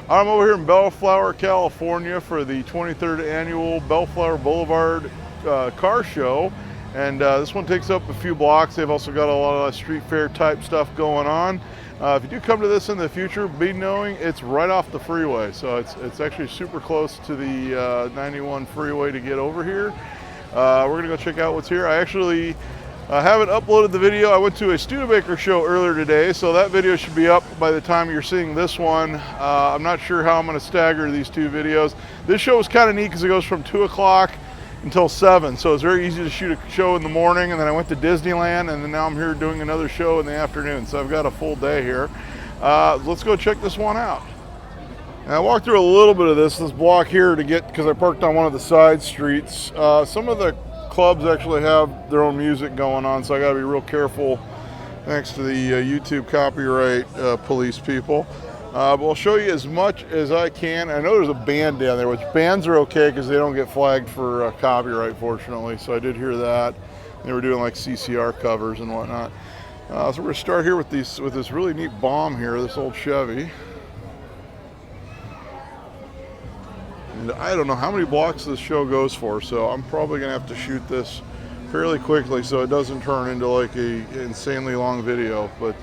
I'm over here in Bellflower, California for the 23rd annual Bellflower Boulevard car show. And this one takes up a few blocks. They've also got a lot of street fair type stuff going on. If you do come to this in the future, be knowing it's right off the freeway. So it's actually super close to the 91 freeway to get over here. We're gonna go check out what's here. I actually haven't uploaded the video. I went to a Studebaker show earlier today, so that video should be up by the time you're seeing this one. I'm not sure how I'm gonna stagger these two videos. This show is kind of neat because it goes from 2 o'clock until 7, so it's very easy to shoot a show in the morning, and then I went to Disneyland, and then now I'm here doing another show in the afternoon, so I've got a full day here. Let's go check this one out. And I walked through a little bit of this block here to get, because I parked on one of the side streets. Some of the clubs actually have their own music going on, so I got to be real careful thanks to the YouTube copyright police people. But I'll show you as much as I can. I know there's a band down there, which bands are okay because they don't get flagged for copyright, fortunately. So I did hear that. They were doing like CCR covers and whatnot. So we're gonna start here with this really neat bomb here, this old Chevy. And I don't know how many blocks this show goes for, so I'm probably gonna have to shoot this fairly quickly so it doesn't turn into like a insanely long video. But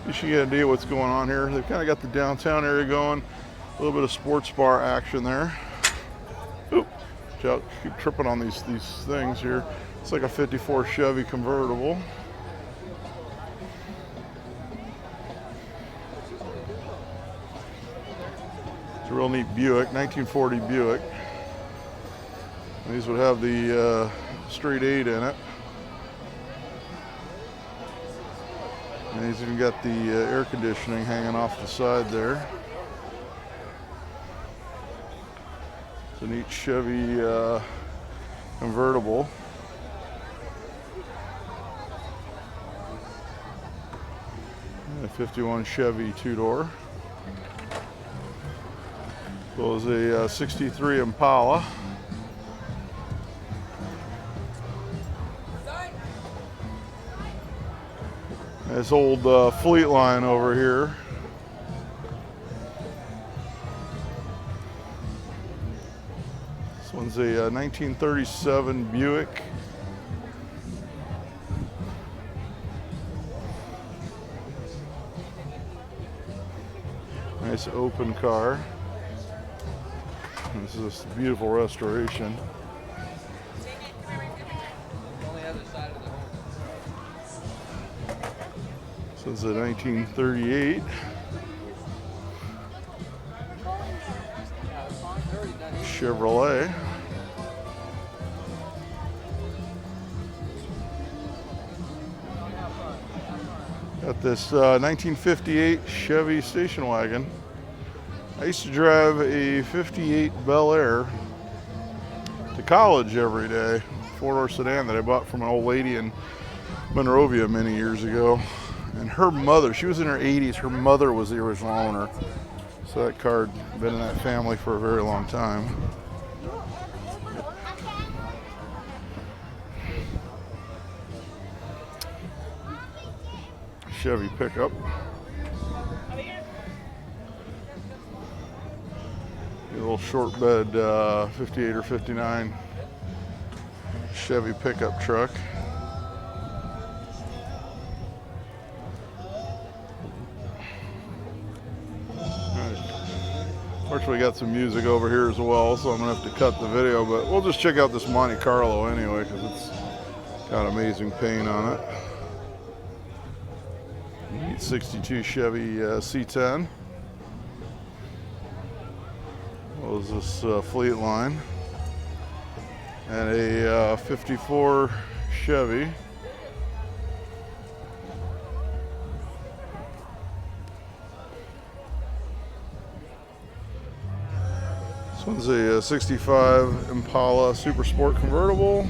you should get an idea what's going on here. They've kind of got the downtown area going, a little bit of sports bar action there. Oop, watch out, keep tripping on these things here. It's like a 54 Chevy convertible. It's a real neat Buick, 1940 Buick. And these would have the straight 8 in it. And he's even got the air conditioning hanging off the side there. It's a neat Chevy convertible. And a 51 Chevy 2-door. As well as a 63 Impala. This old Fleet line over here. This one's a 1937 Buick. Nice open car. This is a beautiful restoration. This is a 1938 Chevrolet. Got this 1958 Chevy station wagon. I used to drive a 58 Bel Air to college every day, 4-door sedan that I bought from an old lady in Monrovia many years ago. And her mother, she was in her 80s, her mother was the original owner. So that car had been in that family for a very long time. Chevy pickup. A little short bed 58 or 59 Chevy pickup truck. Fortunately, we got some music over here as well, so I'm gonna have to cut the video, but we'll just check out this Monte Carlo anyway, because it's got amazing paint on it. Neat 62 Chevy C10. What was this Fleet line? And a 54 Chevy. This one's a 65 Impala Super Sport convertible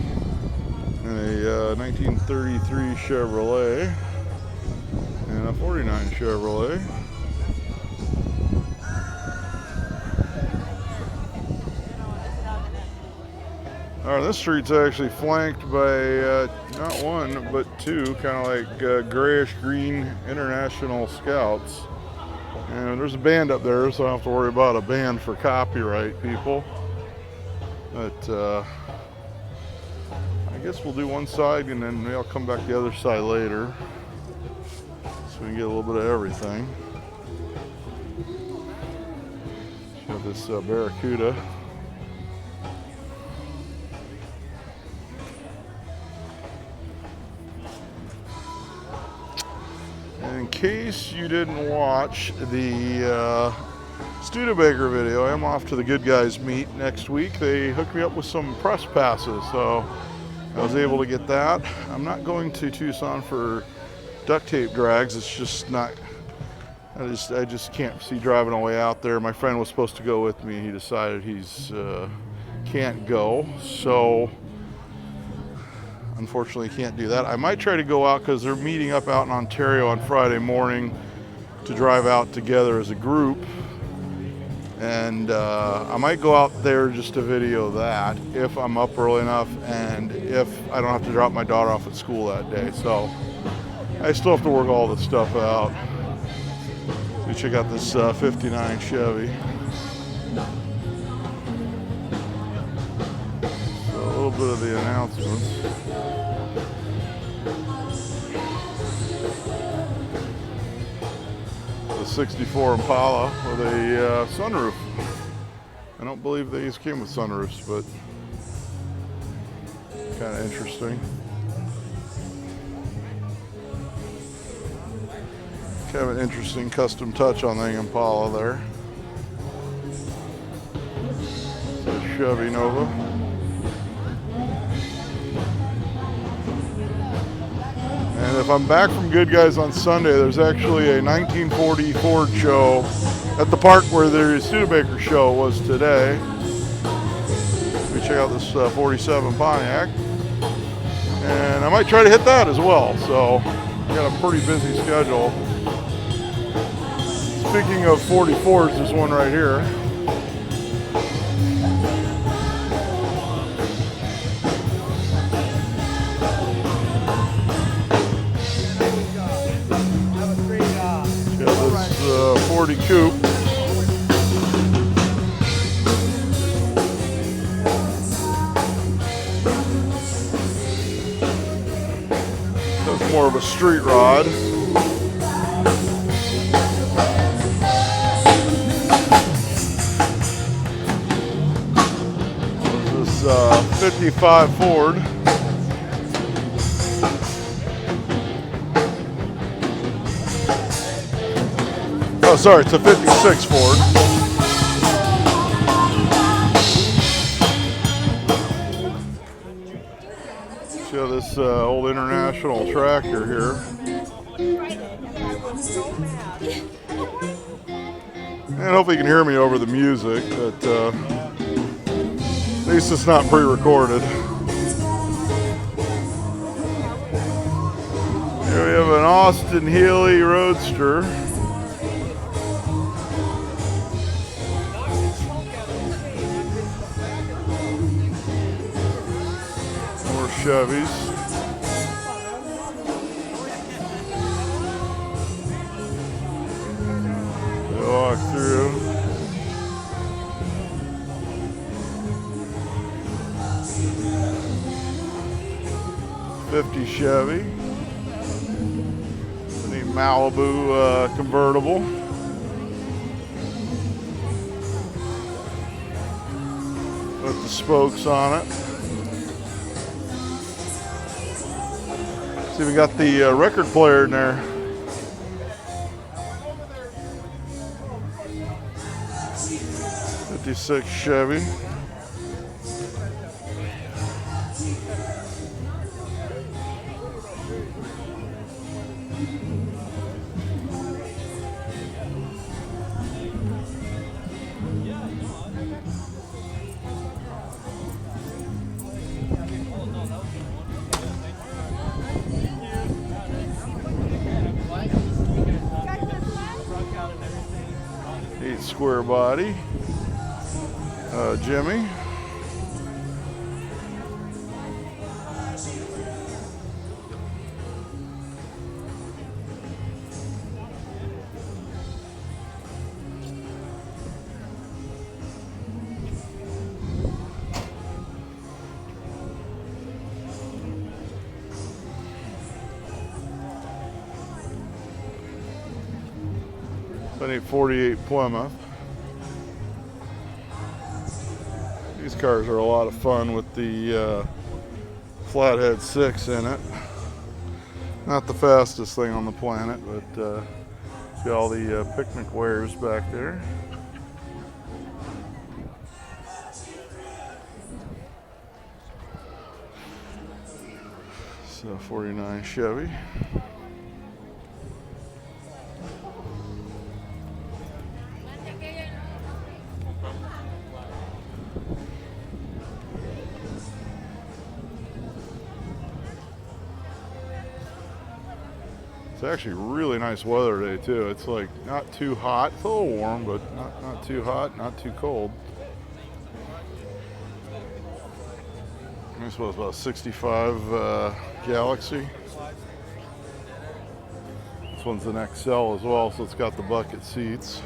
and a 1933 Chevrolet and a 49 Chevrolet. All right, this street's actually flanked by not one but two kind of like grayish green International Scouts. And there's a band up there, so I don't have to worry about a band for copyright people. But I guess we'll do one side and then maybe I'll come back the other side later, so we can get a little bit of everything. Got this Barracuda. And in case you didn't watch the Studebaker video, I'm off to the Good Guys meet next week. They hooked me up with some press passes, so I was able to get that. I'm not going to Tucson for duct tape drags. It's just not, I just can't see driving all the way out there. My friend was supposed to go with me. He decided he's can't go, so unfortunately can't do that. I might try to go out because they're meeting up out in Ontario on Friday morning to drive out together as a group. And I might go out there just to video that if I'm up early enough and if I don't have to drop my daughter off at school that day. So I still have to work all this stuff out. So we check out this 59 Chevy. So a little bit of the announcements. The 64 Impala with a sunroof. I don't believe these came with sunroofs, but kind of interesting. Kind of an interesting custom touch on the Impala there. It's a Chevy Nova. And if I'm back from Good Guys on Sunday, there's actually a 1940 Ford show at the park where the Studebaker show was today. Let me check out this 47 Pontiac. And I might try to hit that as well. So I got a pretty busy schedule. Speaking of 44s, there's one right here. Got this 40 coupe. That's more of a street rod. This is 55 Ford. Oh, sorry, it's a 56 Ford. Show this old International tractor here. And hopefully you can hear me over the music, but at least it's not pre-recorded. Here we have an Austin Healey Roadster. More Chevys. Walk through. '50 Chevy. The Malibu convertible. With the spokes on it. See, we got the record player in there. '56 Chevy. Square body. Jimmy. 1948 Plymouth. These cars are a lot of fun with the Flathead 6 in it. Not the fastest thing on the planet, but see all the picnic wares back there. So 49 Chevy. It's actually really nice weather today too. It's like not too hot. It's a little warm, but not too hot, not too cold. This was about 65 Galaxy. This one's an XL as well, so it's got the bucket seats.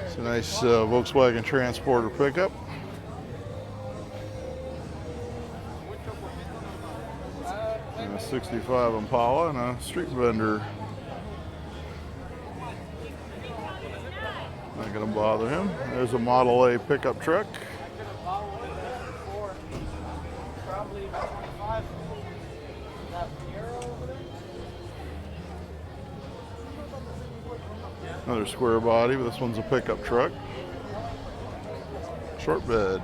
It's a nice Volkswagen Transporter pickup. And a 65 Impala and a street vendor. Not gonna bother him. There's a Model A pickup truck. Another square body, but this one's a pickup truck. Short bed.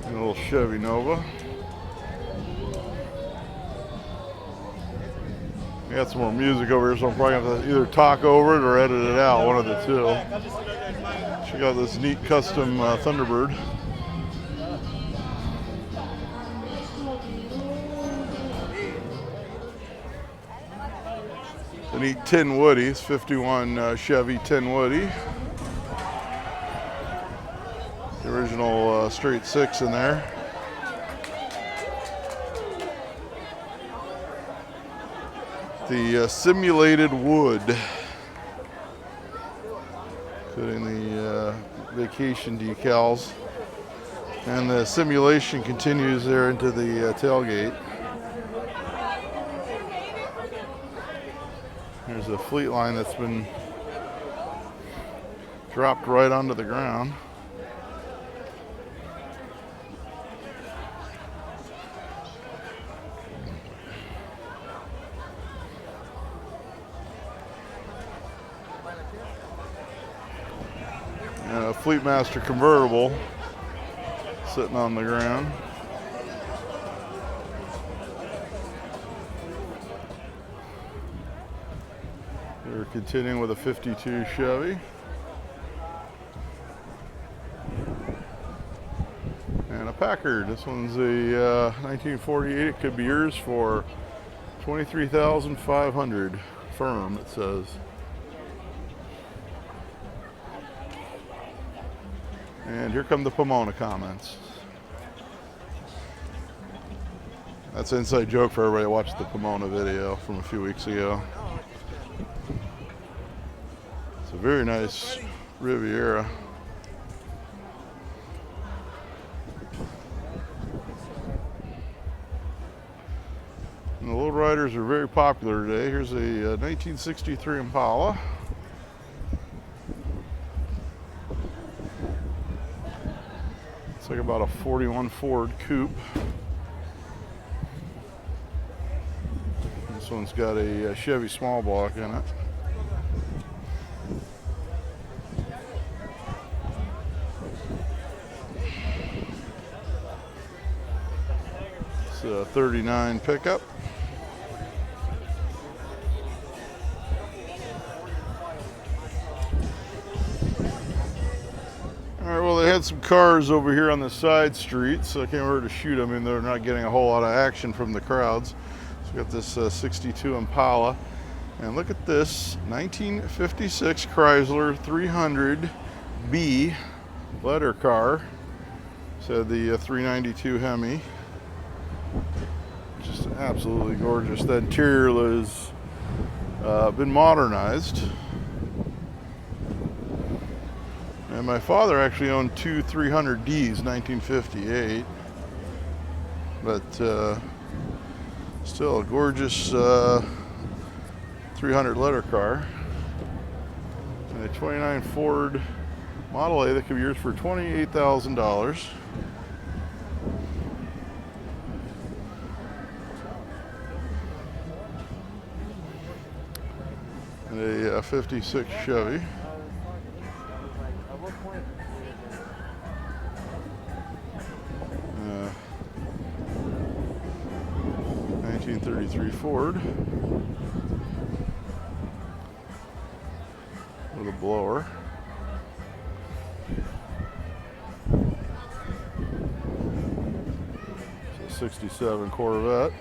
And a little Chevy Nova. I got some more music over here, so I'm probably going to have to either talk over it or edit it out, one of the two. She got this neat custom Thunderbird. A neat tin Woody, it's 51 Chevy tin Woody. The original straight 6 in there. The simulated wood, including the vacation decals, and the simulation continues there into the tailgate. There's a fleet line that's been dropped right onto the ground. And a Fleetmaster convertible sitting on the ground. We're continuing with a 52 Chevy. And a Packard. This one's a 1948. It could be yours for $23,500 firm, it says. And here come the Pomona comments. That's an inside joke for everybody who watched the Pomona video from a few weeks ago. It's a very nice Riviera. And the lowriders are very popular today. Here's a 1963 Impala. It's like about a 41 Ford Coupe. This one's got a Chevy small block in it. It's a 39 pickup. Alright, well, they had some cars over here on the side streets, so I came over to shoot. I mean, they're not getting a whole lot of action from the crowds. So we got this 62 Impala. And look at this 1956 Chrysler 300B letter car. Said the 392 Hemi. Just absolutely gorgeous. The interior has been modernized. And my father actually owned two 300Ds, 1958. But still a gorgeous 300 letter car. And a 29 Ford Model A that could be yours for $28,000. And a 56 Chevy. Uh, 1933 Ford with a blower. It's a 67 Corvette.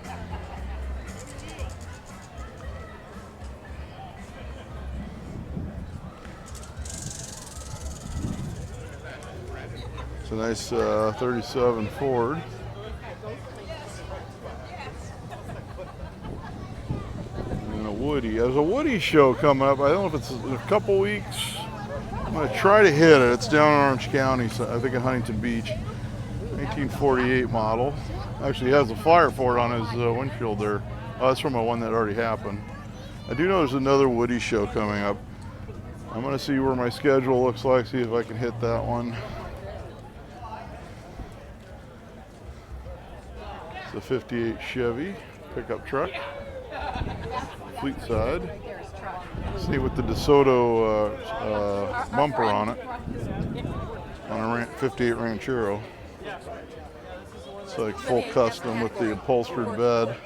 It's a nice 37 Ford. And a Woody. There's a Woody show coming up. I don't know if it's in a couple weeks. I'm going to try to hit it. It's down in Orange County, so I think in Huntington Beach. 1948 model. Actually, he has a flyer for it on his windshield there. Oh, that's from a one that already happened. I do know there's another Woody show coming up. I'm going to see where my schedule looks like, see if I can hit that one. It's a 58 Chevy pickup truck, fleet side. See with the DeSoto bumper on it, on a 58 Ranchero. It's like full custom with the upholstered bed.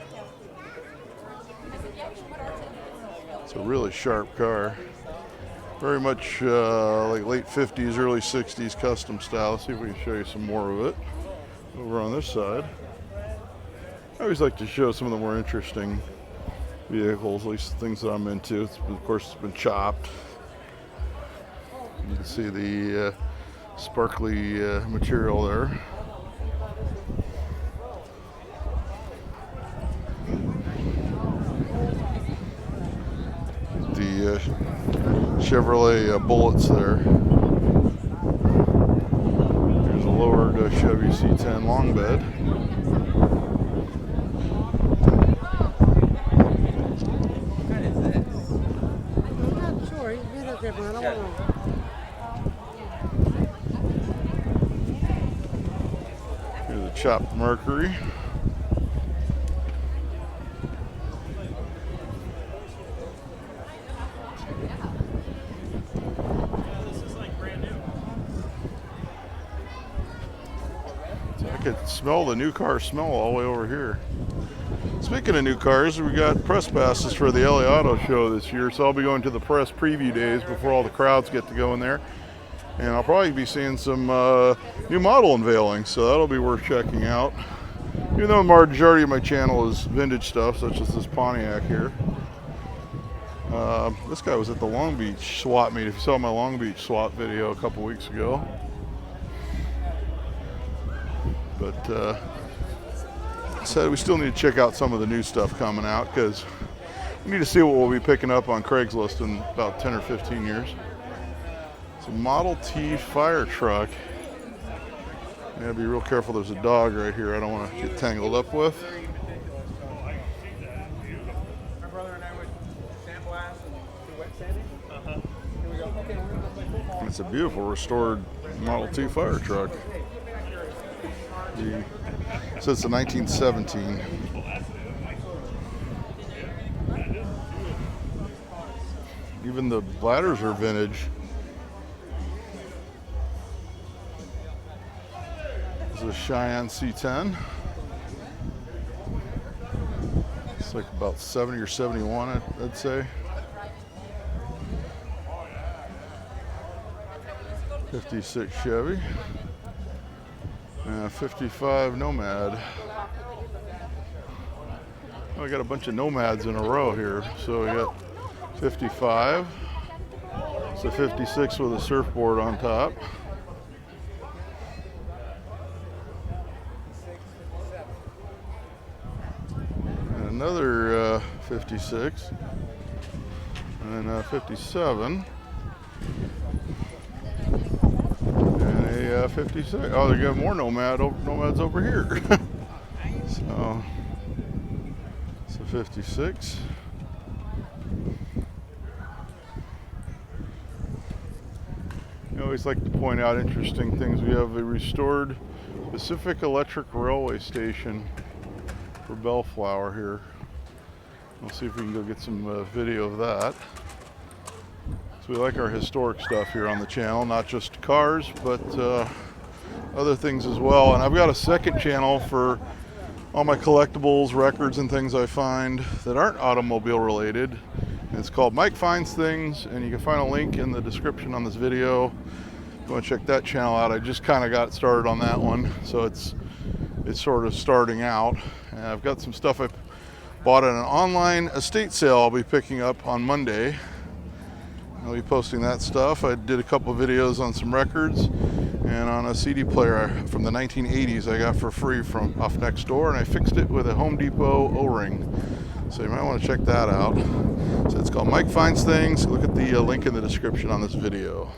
It's a really sharp car. Very much like late 50s, early 60s custom style. Let's see if we can show you some more of it over on this side. I always like to show some of the more interesting vehicles, at least things that I'm into. Of course, it's been chopped. You can see the sparkly material there. The Chevrolet Bullets there. Here's a lowered Chevy C10 long bed. Here's a chopped Mercury. So I could smell the new car smell all the way over here. Speaking of new cars, we got press passes for the LA Auto Show this year, so I'll be going to the press preview days before all the crowds get to go in there. And I'll probably be seeing some new model unveilings, so that'll be worth checking out. Even though the majority of my channel is vintage stuff, such as this Pontiac here. This guy was at the Long Beach swap meet. If you saw my Long Beach swap video a couple weeks ago. But said we still need to check out some of the new stuff coming out, because we need to see what we'll be picking up on Craigslist in about 10 or 15 years. It's a Model T fire truck. I gotta be real careful, there's a dog right here I don't want to get tangled up with. It's a beautiful restored Model T fire truck. So it's a 1917. Even the bladders are vintage. This is a Cheyenne C10. It's like about 70 or 71, I'd say. 56 Chevy. 55 Nomad. Oh, I got a bunch of Nomads in a row here. So we got 55. It's a 56 with a surfboard on top. And another 56. And then 57. a 56. Oh, they got more Nomads over here. So it's a 56. I always like to point out interesting things. We have a restored Pacific Electric Railway Station for Bellflower here. We'll see if we can go get some video of that. So we like our historic stuff here on the channel, not just cars, but other things as well. And I've got a second channel for all my collectibles, records, and things I find that aren't automobile related. It's called Mike Finds Things, and you can find a link in the description on this video. If you want to check that channel out, I just kind of got started on that one, so it's sort of starting out. And I've got some stuff I bought at an online estate sale I'll be picking up on Monday. I'll be posting that stuff. I did a couple videos on some records and on a CD player from the 1980s I got for free from off next door, and I fixed it with a Home Depot O-ring. So you might want to check that out. So it's called Mike Finds Things. Look at the link in the description on this video.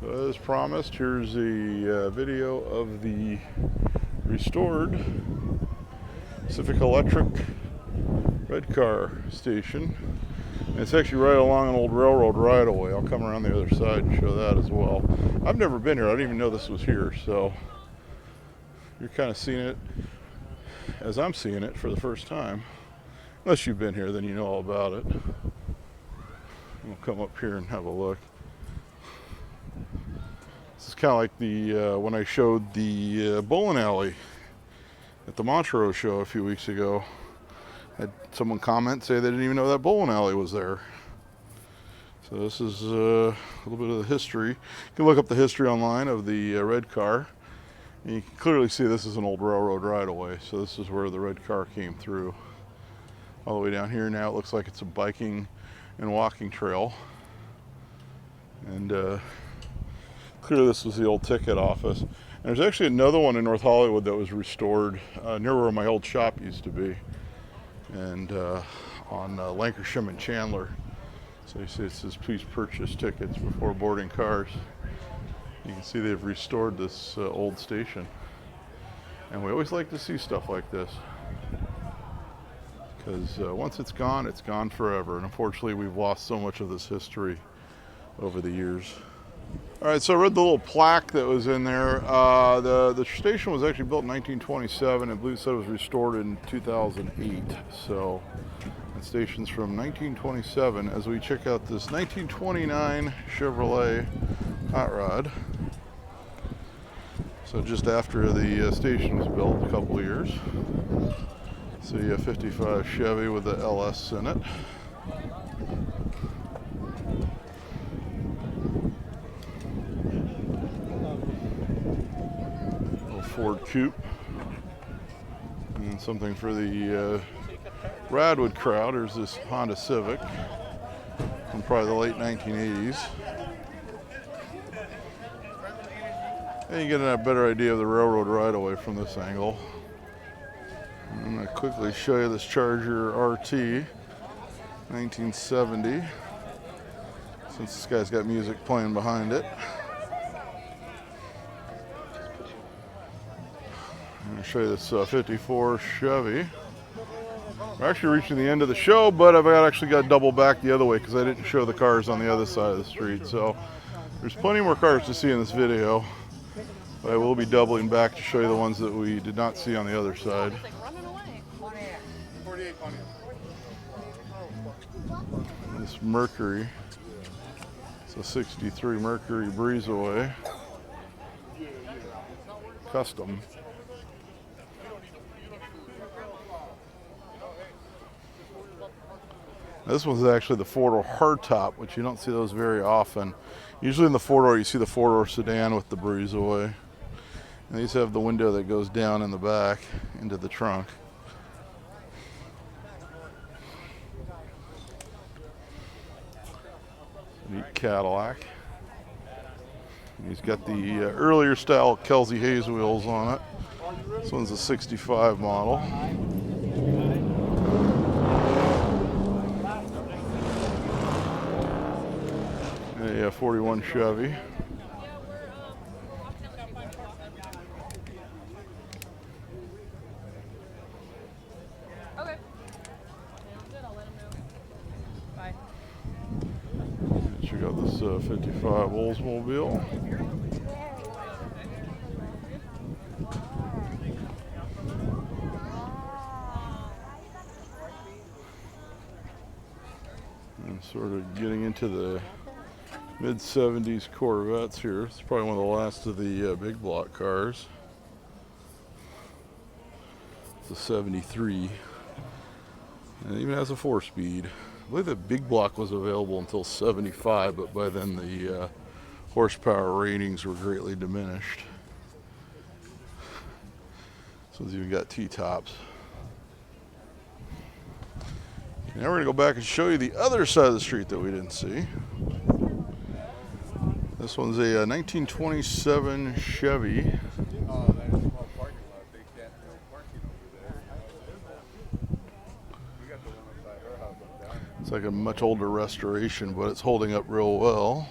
So as promised, here's the video of the restored Civic Electric red car station. And it's actually right along an old railroad right-of-way. I'll come around the other side and show that as well. I've never been here. I didn't even know this was here. So you're kind of seeing it as I'm seeing it for the first time. Unless you've been here, then you know all about it. We'll come up here and have a look. This is kind of like the when I showed the bowling alley at the Montrose show a few weeks ago. I had someone comment, say they didn't even know that bowling alley was there. So this is a little bit of the history. You can look up the history online of the red car. And you can clearly see this is an old railroad right-of-way. So this is where the red car came through. All the way down here now it looks like it's a biking and walking trail. And clearly this was the old ticket office. And there's actually another one in North Hollywood that was restored near where my old shop used to be. And on Lancashire and Chandler. So you see it says please purchase tickets before boarding cars. You can see they've restored this old station. And we always like to see stuff like this. Because once it's gone forever. And unfortunately, we've lost so much of this history over the years. All right, so I read the little plaque that was in there. The station was actually built in 1927. I believe it said it was restored in 2008. So the station's from 1927 as we check out this 1929 Chevrolet hot rod. So just after the station was built, a couple of years. So you have 55 Chevy with the LS in it. Little Ford Coupe. And something for the Radwood crowd. There's this Honda Civic from probably the late 1980s. And you get a better idea of the railroad right-of-way from this angle. I'm going to quickly show you this Charger RT, 1970, since this guy's got music playing behind it. I'm going to show you this 54 Chevy. We're actually reaching the end of the show, but I've actually got to double back the other way because I didn't show the cars on the other side of the street. So there's plenty more cars to see in this video, but I will be doubling back to show you the ones that we did not see on the other side. This Mercury, it's a 63 Mercury Breezeway, custom. This one's actually the four-door hardtop, which you don't see those very often. Usually in the four-door, you see the four-door sedan with the Breezeway. And these have the window that goes down in the back into the trunk. Neat Cadillac. And he's got the earlier style Kelsey Hayes wheels on it. This one's a 65 model. A 41 Chevy. It's a 55 Oldsmobile. And sort of getting into the mid-70s Corvettes here. It's probably one of the last of the big block cars. It's a 73. And it even has a 4-speed. I believe the big block was available until 75, but by then the horsepower ratings were greatly diminished. This one's even got T-tops. Now we're going to go back and show you the other side of the street that we didn't see. This one's a 1927 Chevy. It's like a much older restoration, but it's holding up real well.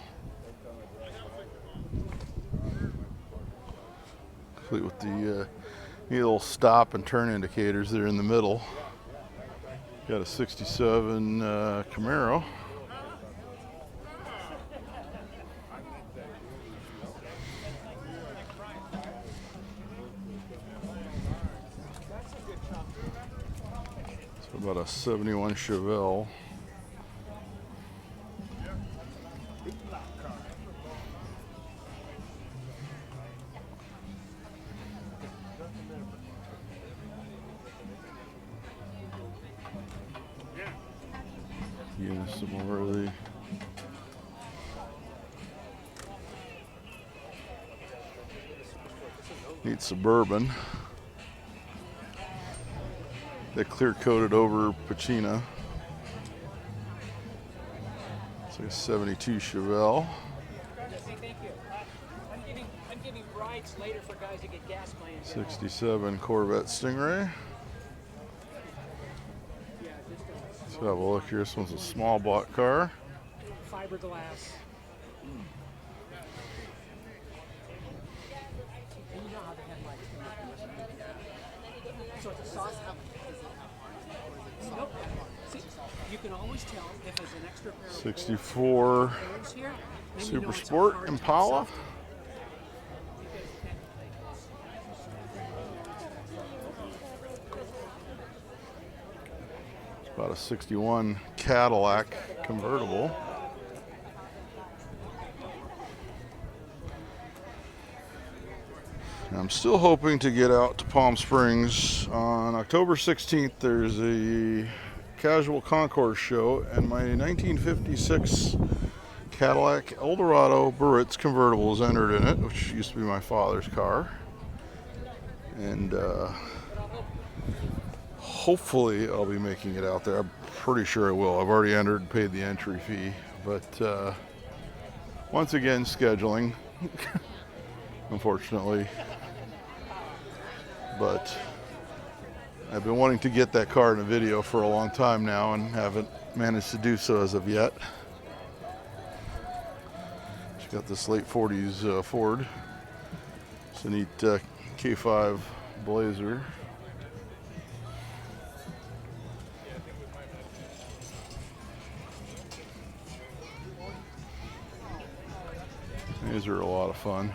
Complete with the neat little stop and turn indicators there in the middle. Got a 67 Camaro. So about a 71 Chevelle. Yeah, some more of the neat Suburban. They clear coated over patina. It's like a 72 Chevelle. Thank you. I'm giving rides later for guys to get gas money. 67 Corvette Stingray. Let's have a look here. This one's a small block car. Fiberglass. So it's a sauce. Nope. See, you can always tell if there's an extra pair of 64 holes here. Super Sport Impala. About a 61 Cadillac convertible. I'm still hoping to get out to Palm Springs on October 16th. There's a casual concourse show, and my 1956 Cadillac Eldorado Barrett's convertible is entered in it, which used to be my father's car. And hopefully I'll be making it out there. I'm pretty sure I will. I've already entered and paid the entry fee, but once again, scheduling, unfortunately. But I've been wanting to get that car in a video for a long time now and haven't managed to do so as of yet. She's got this late 40s Ford. It's a neat K5 Blazer. These are a lot of fun.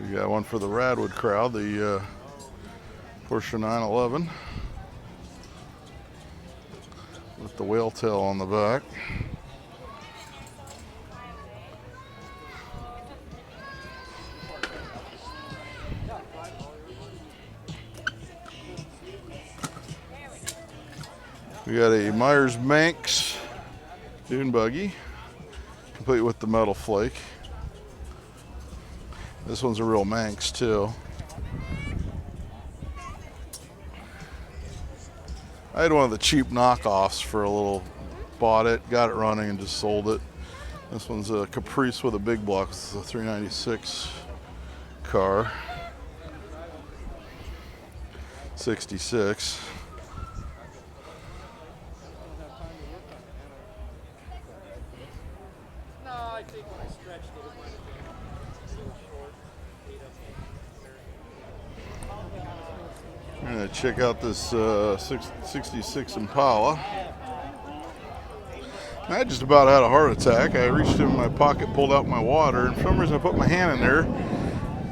We got one for the Radwood crowd, the Porsche 911 with the whale tail on the back. We got a Myers Manx dune buggy, complete with the metal flake. This one's a real Manx too. I had one of the cheap knockoffs for a little, bought it, got it running and just sold it. This one's a Caprice with a big block. It's a 396 car. 66. I'm gonna check out this 66 Impala. I just about had a heart attack. I reached in my pocket, pulled out my water, and for some reason I put my hand in there,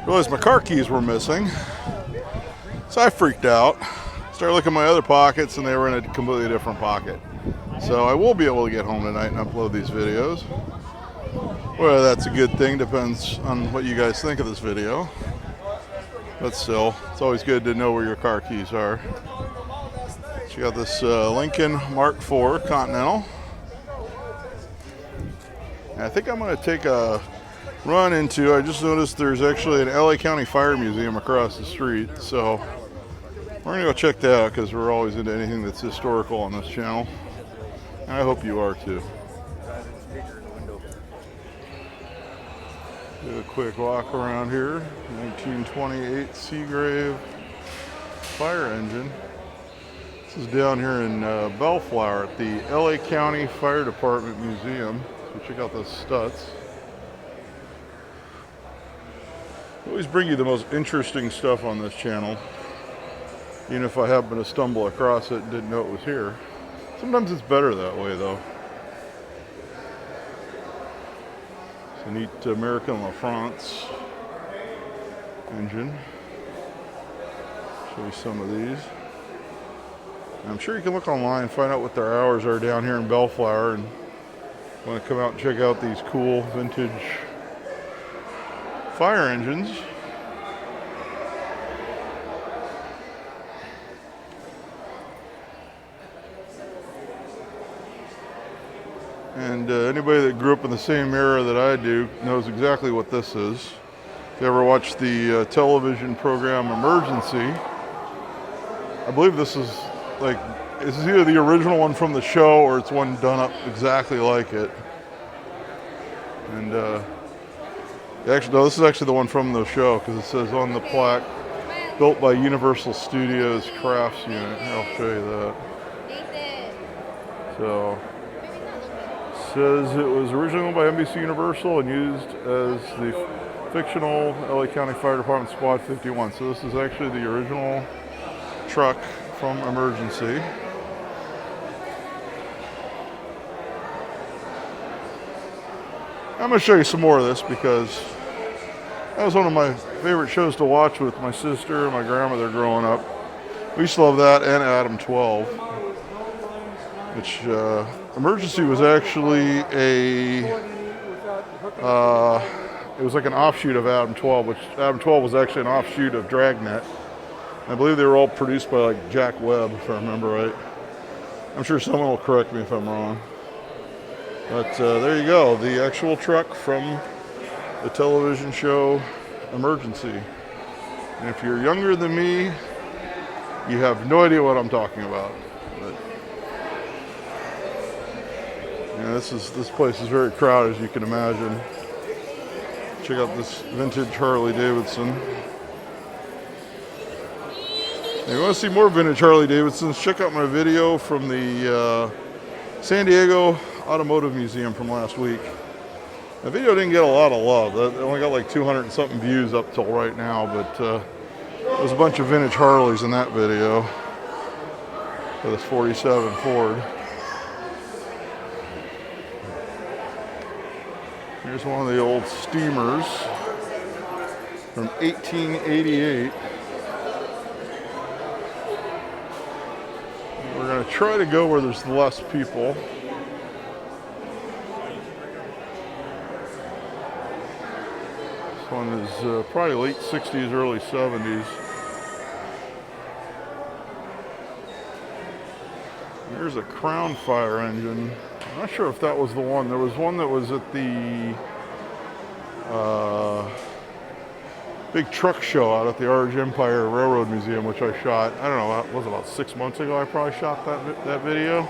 realized my car keys were missing. So I freaked out. Started looking in my other pockets, and they were in a completely different pocket. So I will be able to get home tonight and upload these videos. Whether that's a good thing depends on what you guys think of this video. But still, it's always good to know where your car keys are. So you got this Lincoln Mark IV Continental. And I think I'm going to take a run into, I just noticed there's actually an LA County Fire Museum across the street. So we're going to go check that out because we're always into anything that's historical on this channel. And I hope you are too. Do a quick walk around here. 1928 Seagrave fire engine. This is down here in Bellflower at the LA County Fire Department Museum. So check out those studs. I always bring you the most interesting stuff on this channel, even if I happen to stumble across it and didn't know it was here. Sometimes it's better that way though. It's a neat American LaFrance engine. Show you some of these. I'm sure you can look online and find out what their hours are down here in Bellflower, and want to come out and check out these cool vintage fire engines. And anybody that grew up in the same era that I do knows exactly what this is. If you ever watched the television program Emergency, I believe this is like, this is either the original one from the show or it's one done up exactly like it. And actually, no, this is actually the one from the show because it says on the plaque, built by Universal Studios Crafts Unit. I'll show you that. So, it says it was originally owned by NBC Universal and used as the fictional LA County Fire Department Squad 51. So this is actually the original truck from Emergency. I'm going to show you some more of this because that was one of my favorite shows to watch with my sister and my grandmother growing up. We used to love that and Adam 12, which Emergency was actually it was like an offshoot of Adam 12, which Adam 12 was actually an offshoot of Dragnet. I believe they were all produced by like Jack Webb, if I remember right. I'm sure someone will correct me if I'm wrong. But there you go, the actual truck from the television show Emergency. And if you're younger than me, you have no idea what I'm talking about. But yeah, this place is very crowded, as you can imagine. Check out this vintage Harley Davidson. If you want to see more vintage Harley Davidsons, check out my video from the San Diego Automotive Museum from last week. The video didn't get a lot of love. It only got like 200 and something views up till right now, but there's a bunch of vintage Harleys in that video for this 47 Ford. Here's one of the old steamers from 1888. We're going to try to go where there's less people. This one is probably late 60s, early 70s. Here's a Crown fire engine. I'm not sure if that was the one. There was one that was at the big truck show out at the Orange Empire Railroad Museum, which I shot. I don't know, it was about 6 months ago I probably shot that video.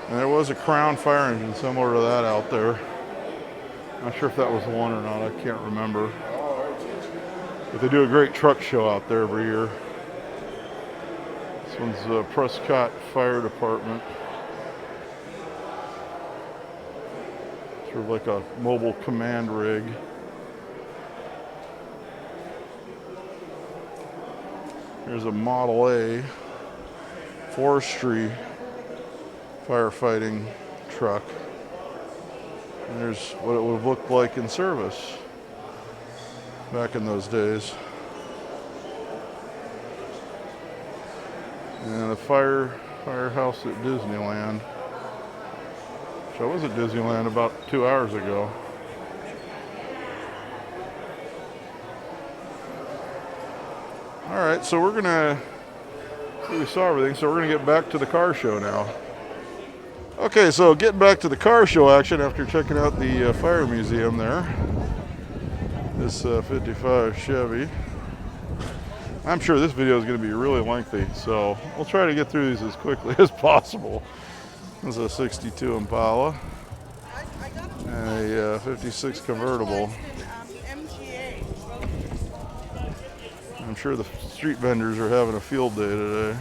And there was a Crown fire engine similar to that out there. Not sure if that was the one or not, I can't remember. But they do a great truck show out there every year. This one's Prescott Fire Department. Sort of like a mobile command rig. Here's a Model A forestry firefighting truck. And there's what it would have looked like in service back in those days. And the firehouse at Disneyland. So I was at Disneyland about 2 hours ago. All right, so we saw everything, so we're gonna get back to the car show now. Okay, so getting back to the car show action after checking out the fire museum there. This 55 Chevy. I'm sure this video is gonna be really lengthy, so we'll try to get through these as quickly as possible. This is a 62 Impala, a 56 convertible. I'm sure the street vendors are having a field day today.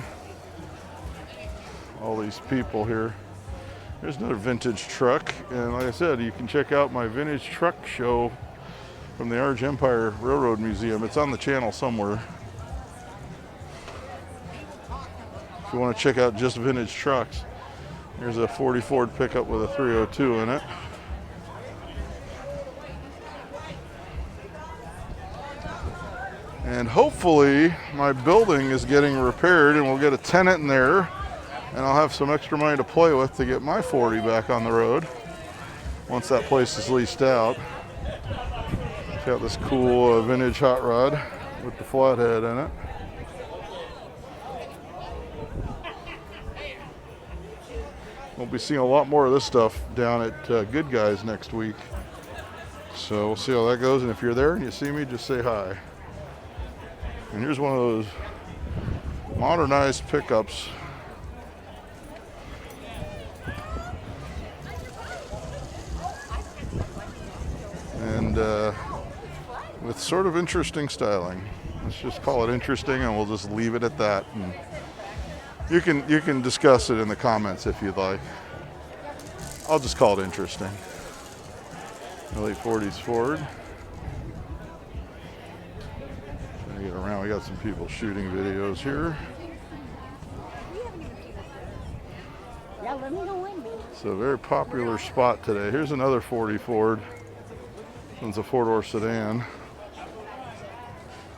All these people here. There's another vintage truck, and like I said, you can check out my vintage truck show from the Orange Empire Railroad Museum. It's on the channel somewhere. If you want to check out just vintage trucks. Here's a 40 Ford pickup with a 302 in it. And hopefully my building is getting repaired and we'll get a tenant in there and I'll have some extra money to play with to get my 40 back on the road once that place is leased out. Check out this cool vintage hot rod with the flathead in it. We'll be seeing a lot more of this stuff down at Good Guys next week. So we'll see how that goes, and if you're there and you see me, just say hi. And here's one of those modernized pickups. And with sort of interesting styling. Let's just call it interesting and we'll just leave it at that. And you can discuss it in the comments if you'd like. I'll just call it interesting. Late 40s Ford. Get around. We got some people shooting videos here. Yeah, let me know when. It's a very popular spot today. Here's another 40 Ford. This one's a four-door sedan.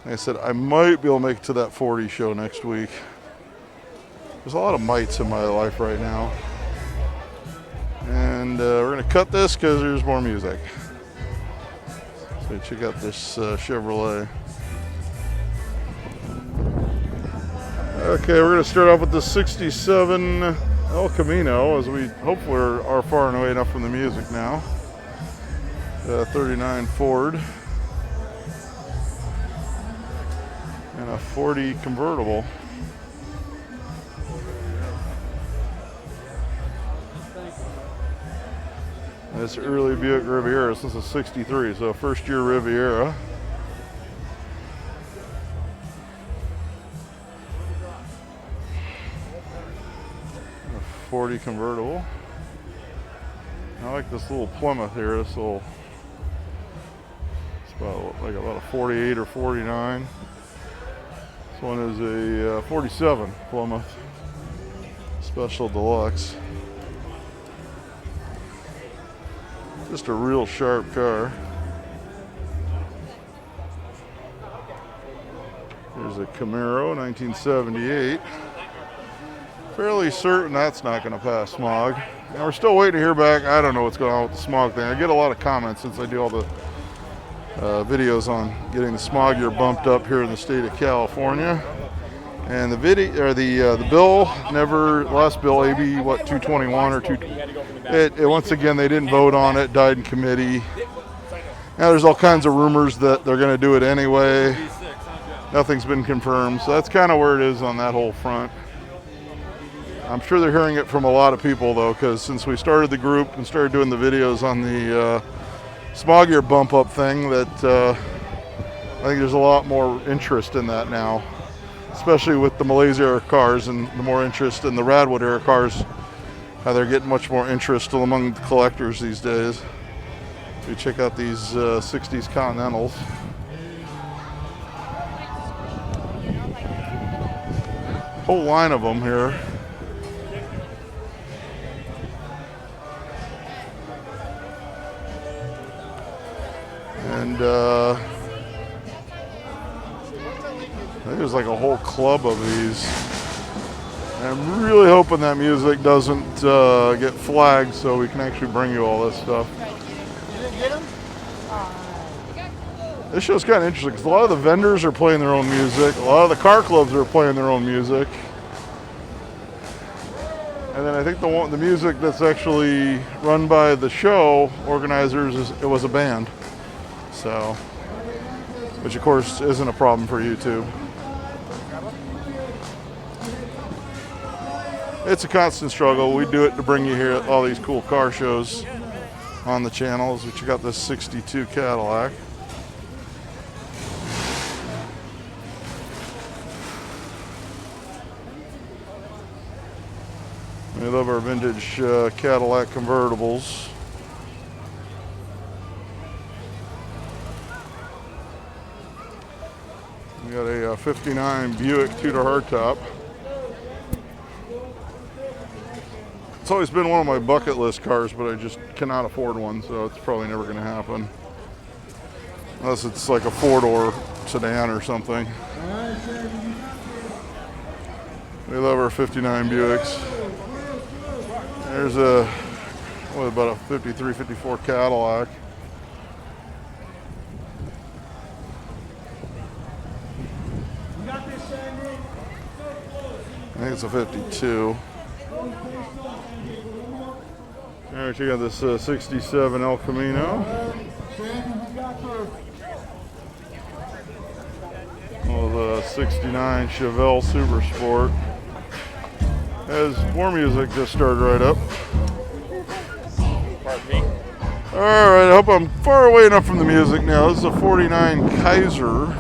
Like I said, I might be able to make it to that 40 show next week. There's a lot of mites in my life right now. And we're going to cut this because there's more music. So check out this Chevrolet. Okay, we're going to start off with the 67 El Camino, as we hopefully are far and away enough from the music now. 39 Ford. And a 40 convertible. This early Buick Riviera, this is a 63, so first year Riviera. 40 convertible. I like this little Plymouth here. This little, it's about a 48 or 49. This one is a 47 Plymouth Special Deluxe. Just a real sharp car. Here's a Camaro, 1978. Fairly certain that's not going to pass smog. And we're still waiting to hear back. I don't know what's going on with the smog thing. I get a lot of comments since I do all the videos on getting the smog year bumped up here in the state of California. And the bill last bill, AB 221 or 2. It once again they didn't vote on it. Died in committee. Now there's all kinds of rumors that they're going to do it anyway. Nothing's been confirmed, so that's kind of where it is on that whole front. I'm sure they're hearing it from a lot of people though, because since we started the group and started doing the videos on the smog year bump up thing, that I think there's a lot more interest in that now, especially with the Malaysia era cars and the more interest in the Radwood era cars, how they're getting much more interest among the collectors these days. We check out these 60s Continentals. whole line of them here. And I think there's like a whole club of these. And I'm really hoping that music doesn't get flagged so we can actually bring you all this stuff. You didn't get them? This show's kind of interesting because a lot of the vendors are playing their own music. A lot of the car clubs are playing their own music. And then I think the music that's actually run by the show organizers it was a band. So, which of course isn't a problem for YouTube. It's a constant struggle. We do it to bring you here all these cool car shows on the channels. But you got this 62 Cadillac. We love our vintage Cadillac convertibles. We got a 59 Buick Tudor hardtop. It's always been one of my bucket list cars, but I just cannot afford one, so it's probably never going to happen. Unless it's like a four-door sedan or something. We love our 59 Buicks. There's about a 53, 54 Cadillac. I think it's a 52. All right, you got this 67 El Camino. Oh, the 69 Chevelle Super Sport. As more music just started right up. Pardon me. All right, I hope I'm far away enough from the music now. This is a 49 Kaiser.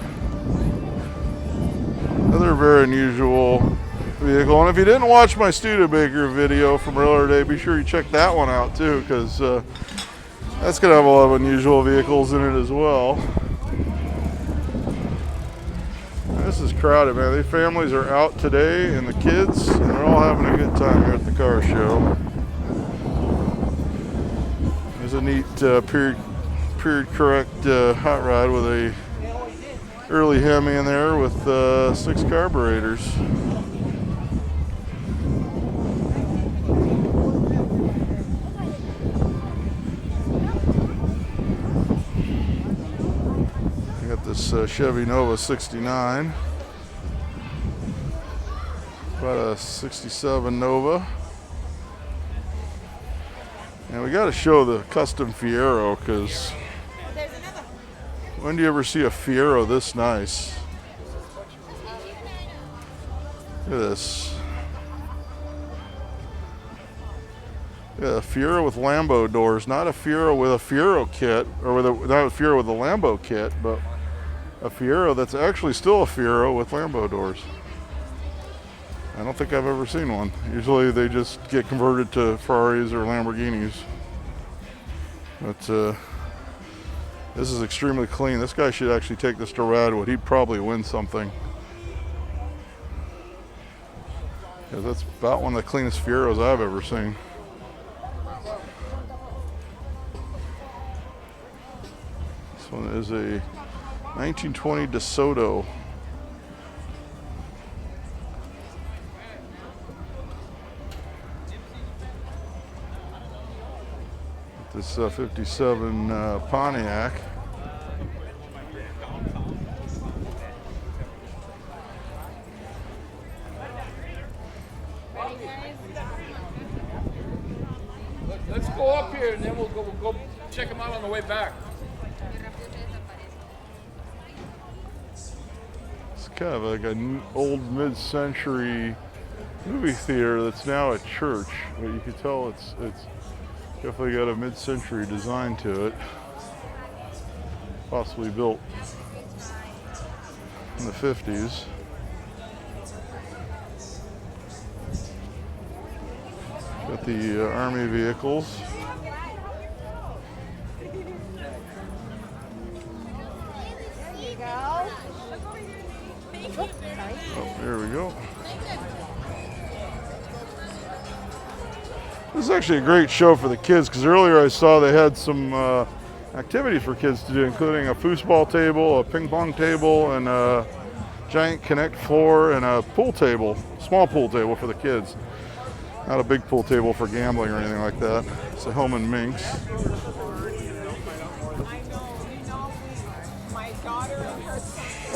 Another very unusual vehicle. And if you didn't watch my Studebaker video from earlier today, be sure you check that one out too, because that's going to have a lot of unusual vehicles in it as well. This is crowded, man. The families are out today, and the kids, and they're all having a good time here at the car show. There's a neat period correct hot rod with a early Hemi in there with 6 carburetors. This Chevy Nova 69, about a 67 Nova, and we got to show the custom Fiero, because when do you ever see a Fiero this nice? Look at this. Yeah, a Fiero with Lambo doors, not a Fiero with a Fiero kit, or with not a Fiero with a Lambo kit, but a Fiero that's actually still a Fiero with Lambo doors. I don't think I've ever seen one. Usually they just get converted to Ferraris or Lamborghinis. But this is extremely clean. This guy should actually take this to Radwood. He'd probably win something. Because that's about one of the cleanest Fieros I've ever seen. This one is a 1920 DeSoto. This 57 Pontiac. Let's go up here and then we'll go check them out on the way back. Kind of like an old mid-century movie theater that's now a church, but you can tell it's definitely got a mid-century design to it, possibly built in the 50s. Got the Army vehicles. Oh, there we go. This is actually a great show for the kids because earlier I saw they had some activities for kids to do, including a foosball table, a ping pong table, and a giant Connect floor, and a pool table, small pool table for the kids. Not a big pool table for gambling or anything like that. It's a Hillman Minx.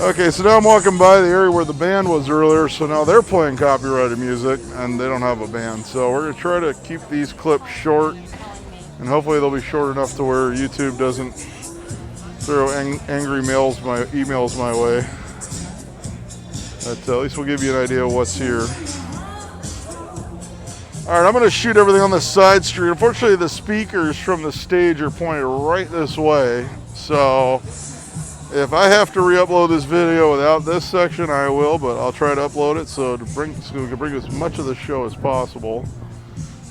Okay, so now I'm walking by the area where the band was earlier, so now they're playing copyrighted music, and they don't have a band. So we're going to try to keep these clips short, and hopefully they'll be short enough to where YouTube doesn't throw angry emails my way. But at least we'll give you an idea of what's here. All right, I'm going to shoot everything on the side street. Unfortunately, the speakers from the stage are pointed right this way, so if I have to re-upload this video without this section, I will, but I'll try to upload it so we can bring as much of the show as possible.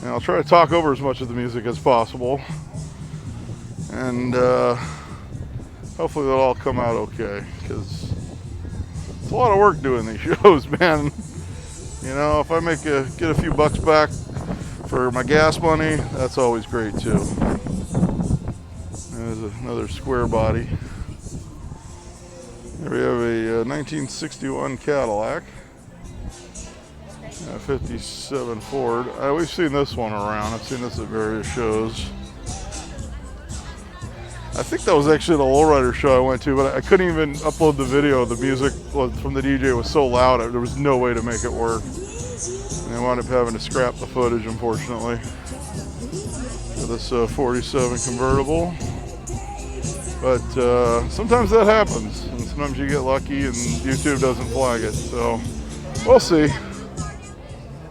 And I'll try to talk over as much of the music as possible. And hopefully that'll all come out okay, because it's a lot of work doing these shows, man. You know, if I get a few bucks back for my gas money, that's always great too. There's another square body. Here we have a 1961 Cadillac, a 57 Ford. We've seen this one around. I've seen this at various shows. I think that was actually the lowrider show I went to, but I couldn't even upload the video. The music from the DJ was so loud, there was no way to make it work. And I wound up having to scrap the footage, unfortunately. So this 47 convertible. But sometimes that happens, and sometimes you get lucky and YouTube doesn't flag it, so we'll see.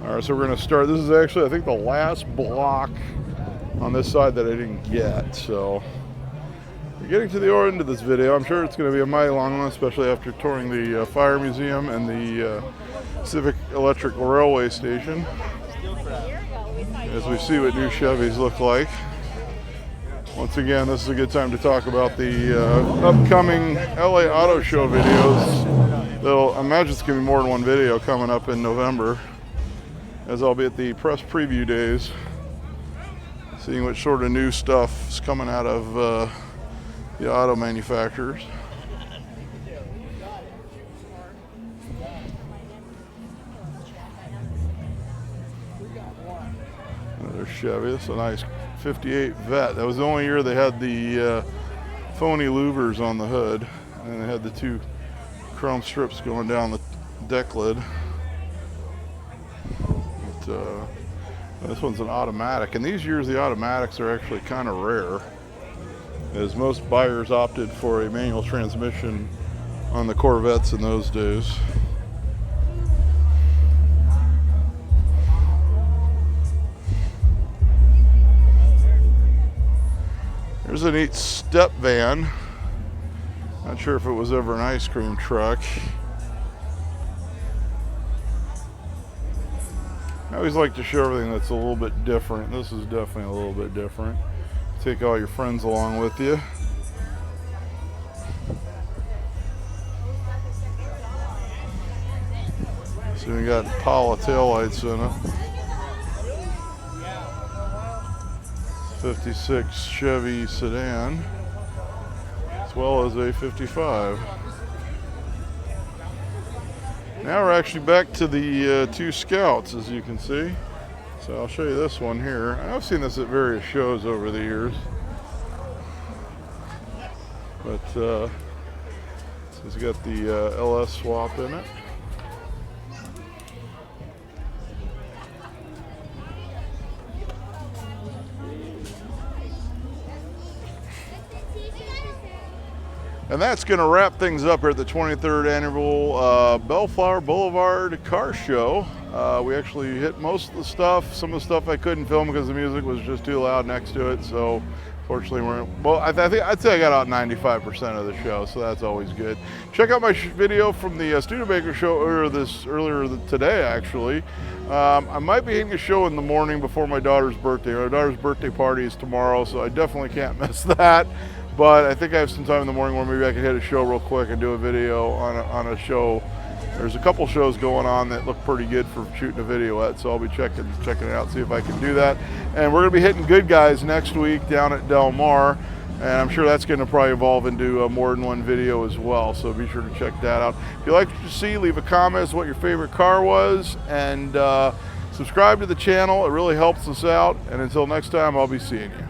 All right, so we're gonna start. This is actually, I think, the last block on this side that I didn't get, so we're getting to the end of this video. I'm sure it's gonna be a mighty long one, especially after touring the Fire Museum and the Civic Electric Railway Station, as we see what new Chevys look like. Once again, this is a good time to talk about the upcoming LA Auto Show videos. I imagine it's going to be more than one video coming up in November, as I'll be at the press preview days, seeing what sort of new stuff is coming out of the auto manufacturers. Another Chevy. This is a nice 58 Vet. That was the only year they had the phony louvers on the hood, and they had the two chrome strips going down the deck lid. But, this one's an automatic, and these years the automatics are actually kind of rare, as most buyers opted for a manual transmission on the Corvettes in those days. There's a neat step van. Not sure if it was ever an ice cream truck. I always like to show everything that's a little bit different. This is definitely a little bit different. Take all your friends along with you. So we got Impala taillights in it. 56 Chevy sedan, as well as a 55. Now we're actually back to the two Scouts, as you can see. So I'll show you this one here. I've seen this at various shows over the years. But it's got the LS swap in it. And that's going to wrap things up here at the 23rd annual Bellflower Blvd car show. We actually hit most of the stuff. Some of the stuff I couldn't film because the music was just too loud next to it. So fortunately, I'd say I got out 95% of the show, so that's always good. Check out my video from the Studebaker show earlier today, actually. I might be hitting a show in the morning before my daughter's birthday. My daughter's birthday party is tomorrow, so I definitely can't miss that. But I think I have some time in the morning where maybe I can hit a show real quick and do a video on a show there's a couple shows going on that look pretty good for shooting a video at, so I'll be checking it out, see if I can do that. And we're gonna be hitting Good Guys next week down at Del Mar, and I'm sure that's gonna probably evolve into more than one video as well, so be sure to check that out. If you like what you see, leave a comment as to what your favorite car was, and subscribe to the channel. It really helps us out, and until next time, I'll be seeing you.